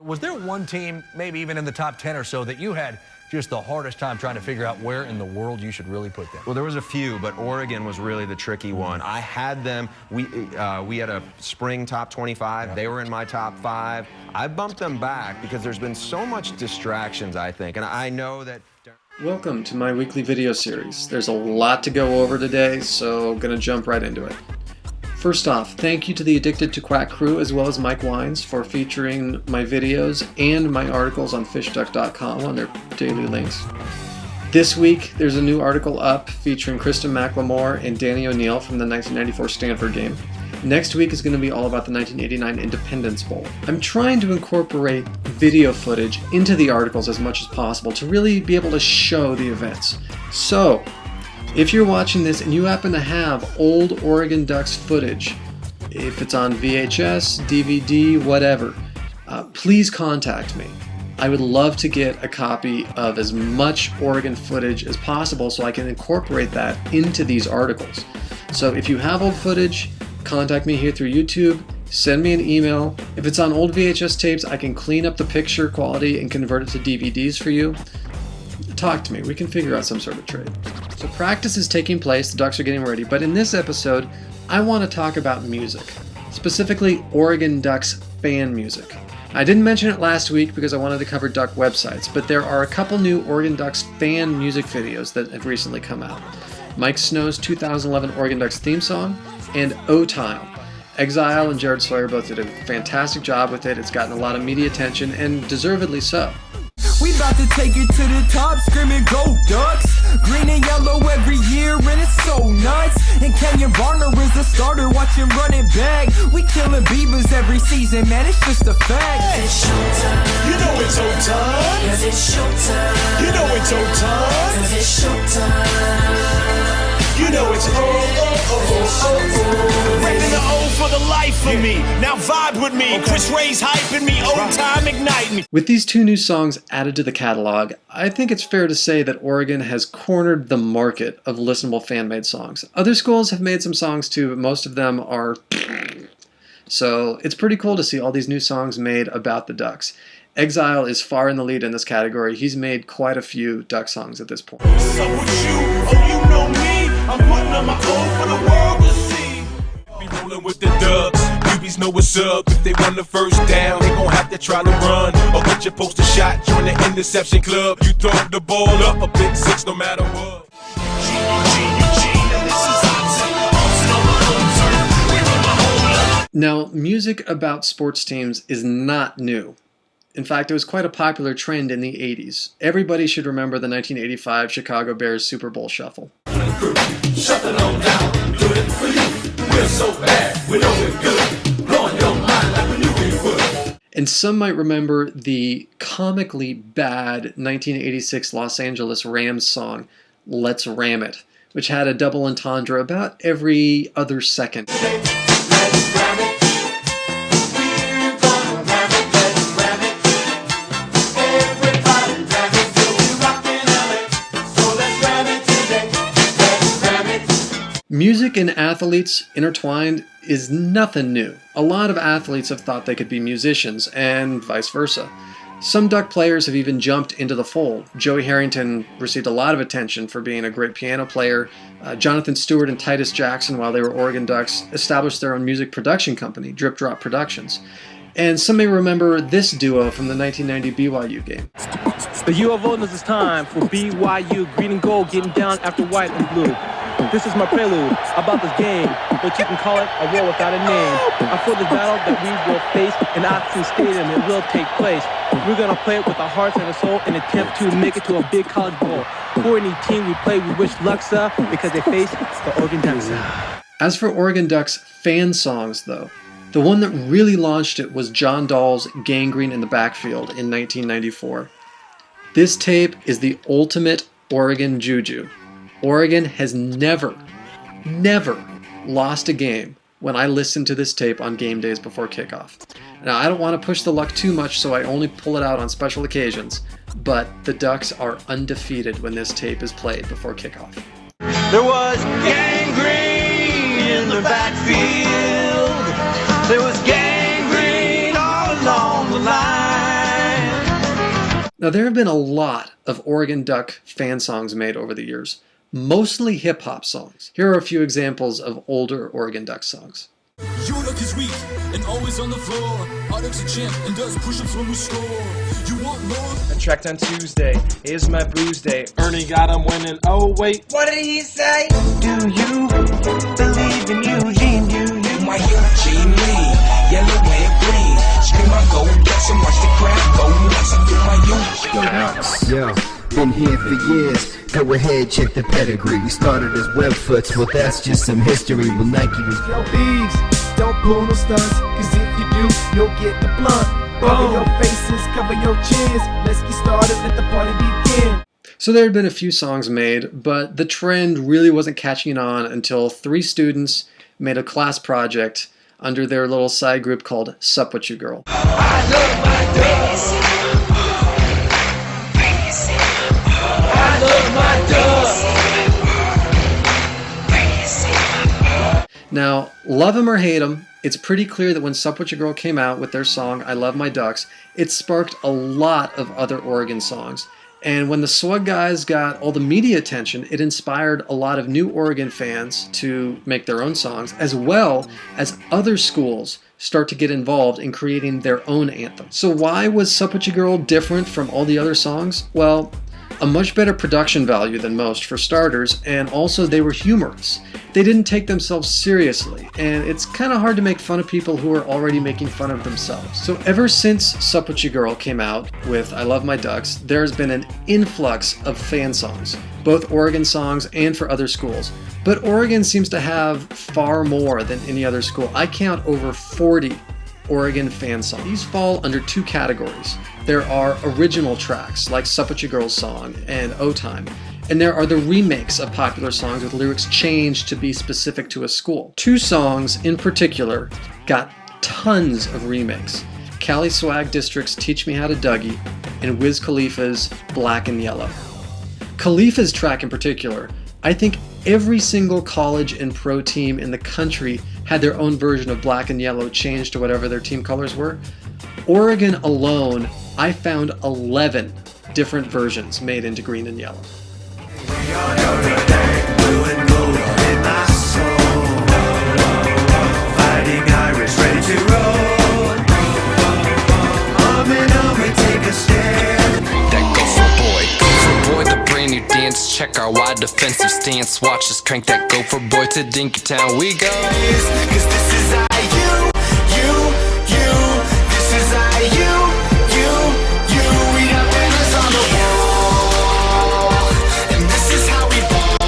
Was there one team, maybe even in the top 10 or so, that you had just the hardest time trying to figure out where in the world you should really put them? Well, there was a few, but Oregon was really the tricky one. I had them. We had a spring top 25. Yeah. They were in my top 5. I bumped them back because there's been so much distractions, I think, and I know that... Welcome to my weekly video series. There's a lot to go over today, so I'm gonna jump right into it. First off, thank you to the Addicted to Quack crew as well as Mike Wines for featuring my videos and my articles on fishduck.com on their daily links. This week, there's a new article up featuring Kristen McLemore and Danny O'Neill from the 1994 Stanford game. Next week is going to be all about the 1989 Independence Bowl. I'm trying to incorporate video footage into the articles as much as possible to really be able to show the events. So, if you're watching this and you happen to have old Oregon Ducks footage, if it's on VHS, DVD, whatever, please contact me. I would love to get a copy of as much Oregon footage as possible so I can incorporate that into these articles. So if you have old footage, contact me here through YouTube, send me an email. If it's on old VHS tapes, I can clean up the picture quality and convert it to DVDs for you. Talk to me, we can figure out some sort of trade. So practice is taking place, the Ducks are getting ready, but in this episode, I want to talk about music, specifically Oregon Ducks fan music. I didn't mention it last week because I wanted to cover Duck websites, but there are a couple new Oregon Ducks fan music videos that have recently come out. Mike Snow's 2011 Oregon Ducks theme song, and O-Time. Exile and Jared Sawyer both did a fantastic job with it. It's gotten a lot of media attention, and deservedly so. We about to take it to the top, screaming go Ducks! Green and yellow every year and it's so nuts! And Kenyon Varner is the starter, watch him run it back. We killing Beavers every season, man, it's just a fact. It's showtime. You know it's showtime. Cause it's showtime. You know it's showtime. Cause it's showtime. You know it's Rapping the O for the life of me. Now vibe with me. Okay. Chris Ray's hyping me. O-Time ignite me. With these two new songs added to the catalog, I think it's fair to say that Oregon has cornered the market of listenable fan-made songs. Other schools have made some songs too, but most of them are... So it's pretty cool to see all these new songs made about the Ducks. Exile is far in the lead in this category. He's made quite a few Duck songs at this point. So with you, oh you know me, I'm putting on my own for the world to see. Be rolling with the Ducks, newbies know what's up. If they want the first down, they gon' have to try to run or get your poster shot. Join the interception club. You throw the ball up a big 6 no matter what. Now, music about sports teams is not new. In fact, it was quite a popular trend in the 80s. Everybody should remember the 1985 Chicago Bears Super Bowl shuffle. Shut it on down, do it for you. We're so bad, we know we're good. Blowing your mind like we knew we would. And some might remember the comically bad 1986 Los Angeles Rams song, Let's Ram It, which had a double entendre about every other second. Let's ram it. We're gonna ram it. Let's ram it. Everybody ram it. We'll be rockin' LA. So let's ram it today. Let's ram it. Music and athletes intertwined is nothing new. A lot of athletes have thought they could be musicians, and vice versa. Some Duck players have even jumped into the fold. Joey Harrington received a lot of attention for being a great piano player. Jonathan Stewart and Titus Jackson, while they were Oregon Ducks, established their own music production company, Drip Drop Productions. And some may remember this duo from the 1990 BYU game. The U of O knows it's time for BYU. Green and gold, getting down after white and blue. This is my prelude about this game, but you can call it a war without a name. I feel the battle that we will face in Oxford Stadium, it will take place. We're going to play it with our hearts and our soul and attempt to make it to a big college bowl. For any team we play, we wish luck, sir, because they face the Oregon Ducks. As for Oregon Ducks fan songs, though, the one that really launched it was John Dahl's Gangrene in the Backfield in 1994. This tape is the ultimate Oregon juju. Oregon has never lost a game when I listen to this tape on game days before kickoff. Now, I don't want to push the luck too much, so I only pull it out on special occasions, but the Ducks are undefeated when this tape is played before kickoff. There was gangrene in the backfield. There was gangrene all along the line. Now, there have been a lot of Oregon Duck fan songs made over the years, mostly hip-hop songs. Here are a few examples of older Oregon Duck songs. Your luck is weak and always on the floor. Alex a champ and does push-ups when we score. You want more? I tracked on Tuesday. Here's my booze day. Ernie got him winning. Oh wait, What did he say? Do you believe in Eugene? Do you? My Eugene Lee, yellow and green. Scream my gold ducks and watch the crowd go nuts. I feel my Eugene. Yo, been here for years. Go ahead, check the pedigree. We started as webfoots, well that's just some history. Well, Nike was Yo, B's, don't pull no stunts, cause if you do, you'll get the blunt. Cover your faces, cover your chins. Let's get started, let the party begin. So there had been a few songs made, but the trend really wasn't catching on until 3 students made a class project under their little side group called Sup What You Girl. I love my ducks. I love my ducks. Now, love 'em or hate 'em, it's pretty clear that when Sup What You Girl came out with their song I Love My Ducks, it sparked a lot of other Oregon songs. And when the Swug Guys got all the media attention, it inspired a lot of new Oregon fans to make their own songs, as well as other schools start to get involved in creating their own anthem. So why was Sup What You Girl different from all the other songs? Well, a much better production value than most for starters, and also they were humorous. They didn't take themselves seriously, and it's kind of hard to make fun of people who are already making fun of themselves. So ever since Sup What You Girl came out with I Love My Ducks, there's been an influx of fan songs, both Oregon songs and for other schools. But Oregon seems to have far more than any other school. I count over 40 Oregon fan songs. These fall under 2 categories. There are original tracks like Sup What You Girl's song and O Time, and there are the remakes of popular songs with lyrics changed to be specific to a school. 2 songs in particular got tons of remakes. Cali Swag District's Teach Me How to Dougie and Wiz Khalifa's Black and Yellow. Khalifa's track in particular, I think every single college and pro team in the country had their own version of Black and Yellow changed to whatever their team colors were. Oregon alone, I found 11 different versions made into green and yellow. Check our wide defensive stance. Watch us crank that gopher boy to Dinkytown. We go. Cause this is you. This is you. We got banners on the wall, and this is how we ball.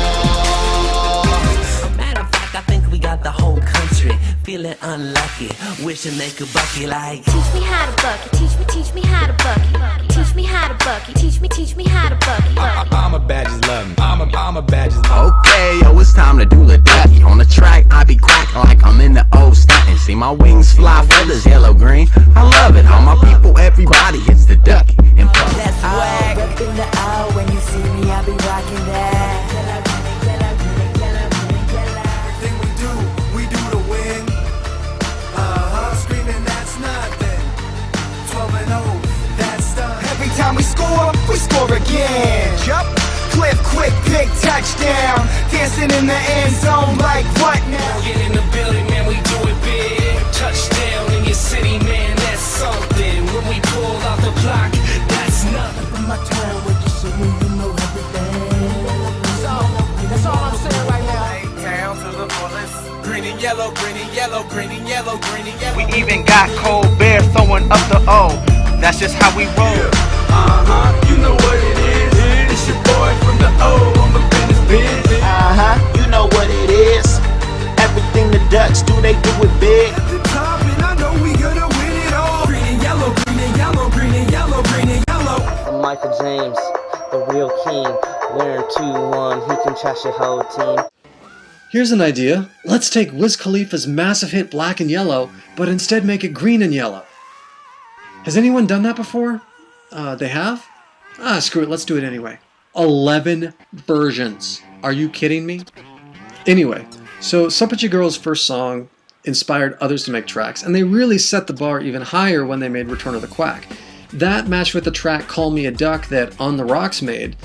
Matter of fact, I think we got the whole country feeling unlucky, wishing they could bucket like. Teach me how to bucket. Teach me how to bucket. Teach me how to bucket. Teach me how to bucket. I'm a badges loving. I'm a badges loving. Okay, yo, it's time to do the ducky. On the track, I be cracking like I'm in the old stunting. See my wings fly, feathers yellow, green. I love it. All my people, everybody hits the ducky. And puff. That's swag. Up in the aisle when you see me, I be rocking that. Everything we do to win. Screaming that's nothing. 12-0, that's done. Every time we score again. Yup. Clip, quick, big touchdown. Dancing in the end zone like what now? Get in the building, man, we do it big. Touchdown in your city, man, that's something. When we pull out the block, that's nothing. From my town where you see me, you know everything. That's all I'm saying right now. Town to the fullest. Green and yellow, green and yellow, green and yellow, green and yellow. we even got Cold Bear throwing up the O. That's just how we roll. You know what it is. It's your boy from the O on the business biz. You know what it is. Everything the Ducks do, they do it big. At the top, and I know we gonna win it all. Green and yellow, green and yellow, green and yellow, green and yellow. I'm Michael James, the real king. Wearing 2-1, he can trash your whole team. Here's an idea. Let's take Wiz Khalifa's massive hit Black and Yellow, but instead make it green and yellow. Has anyone done that before? They have? Screw it, let's do it anyway. 11 versions. Are you kidding me? Anyway, so Sup What You Girl's first song inspired others to make tracks, and they really set the bar even higher when they made Return of the Quack. That matched with the track Call Me a Duck that On the Rocks made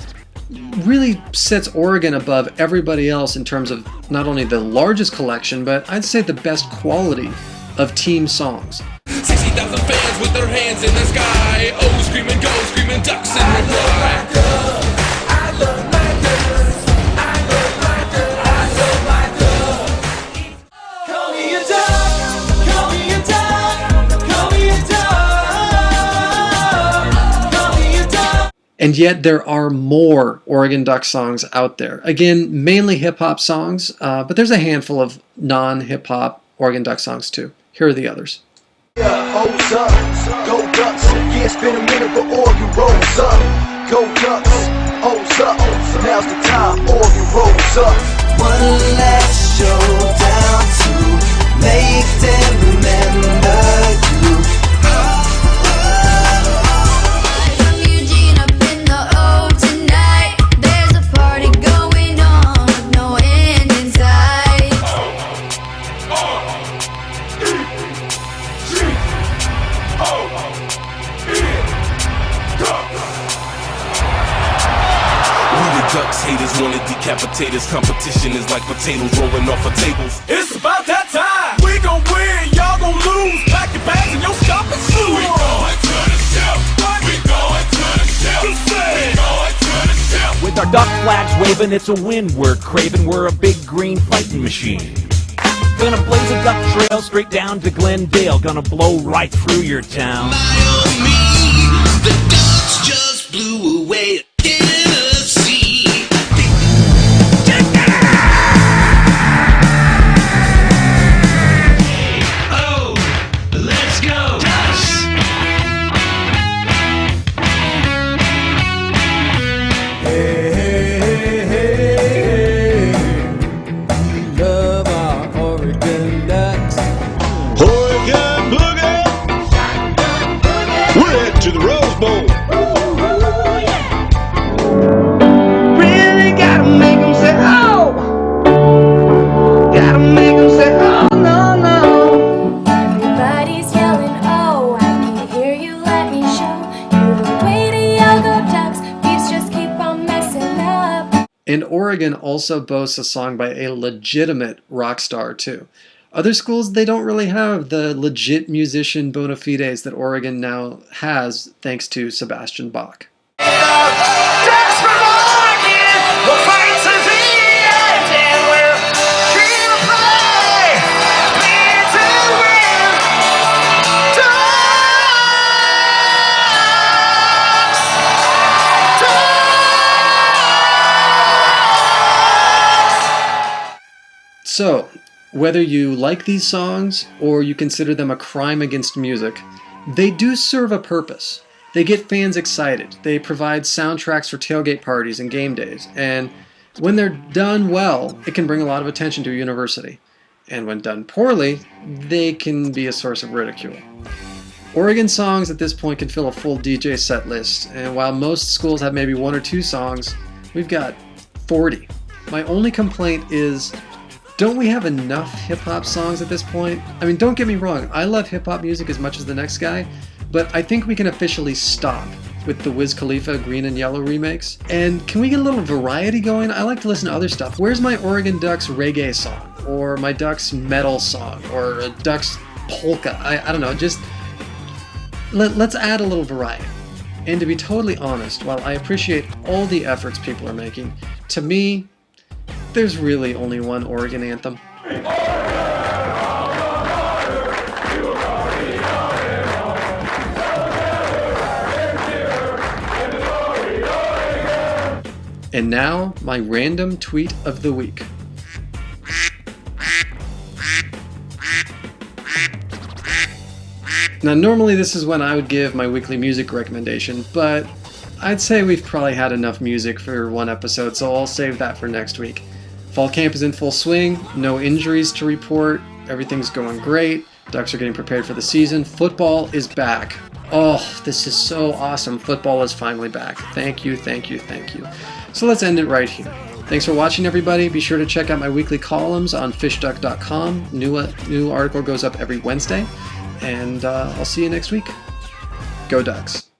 really sets Oregon above everybody else in terms of not only the largest collection, but I'd say the best quality of team songs. 60,000 fans with their hands in the sky. Oh, screaming go, screaming ducks in reply. I love my girls. I love my girls. I love my girls. Call me a duck. Call me a duck. Call me a duck. Call me a duck. And yet there are more Oregon Duck songs out there. Again, mainly hip-hop songs, but there's a handful of non-hip-hop Oregon Duck songs too. Here are the others. Yeah, O's up, go Ducks. Yeah, it's been a minute, but Oregon rolls up. Go Ducks, O's up. Now's the time, Oregon rolls up. One last showdown to make them remember you. From Eugene up in the O tonight. There's a party going on with no end in sight. Ducks haters wanna decapitate us. Competition is like potatoes rolling off of tables. It's about that time. We gon' win, y'all gon' lose. Pack your bags and your shopping shoes. We going to the ship. We going to the ship. We going to the ship. With our duck flags waving, it's a win we're craving. We're a big green fighting machine. Gonna blaze a duck trail straight down to Glendale. Gonna blow right through your town. The ducks just blew away. To the Rose Bowl. Really gotta make them say, oh! Gotta make them say, oh, no, no. Everybody's yelling, oh, I can hear you, let me show you the way to yell, go Ducks. Beats just keep on messing up. And Oregon also boasts a song by a legitimate rock star too. Other schools, they don't really have the legit musician bona fides that Oregon now has thanks to Sebastian Bach. That's from Oregon! The fight to the end, and we're here to play! Here to win! Ducks! So, whether you like these songs or you consider them a crime against music, they do serve a purpose. They get fans excited. They provide soundtracks for tailgate parties and game days. And when they're done well, it can bring a lot of attention to a university. And when done poorly, they can be a source of ridicule. Oregon songs at this point can fill a full DJ set list. And while most schools have maybe one or two songs, we've got 40. My only complaint is, don't we have enough hip-hop songs at this point? I mean, don't get me wrong, I love hip-hop music as much as the next guy, but I think we can officially stop with the Wiz Khalifa Green and Yellow remakes. And can we get a little variety going? I like to listen to other stuff. Where's my Oregon Ducks reggae song? Or my Ducks metal song? Or a Ducks polka? I don't know, just let's add a little variety. And to be totally honest, while I appreciate all the efforts people are making, to me, there's really only one Oregon anthem. And now, my random tweet of the week. Now, normally this is when I would give my weekly music recommendation, but I'd say we've probably had enough music for one episode, so I'll save that for next week. Fall camp is in full swing, no injuries to report, everything's going great, Ducks are getting prepared for the season, football is back. Oh, this is so awesome, football is finally back. Thank you, thank you, thank you. So let's end it right here. Thanks for watching, everybody. Be sure to check out my weekly columns on fishduck.com. New article goes up every Wednesday, and I'll see you next week. Go Ducks.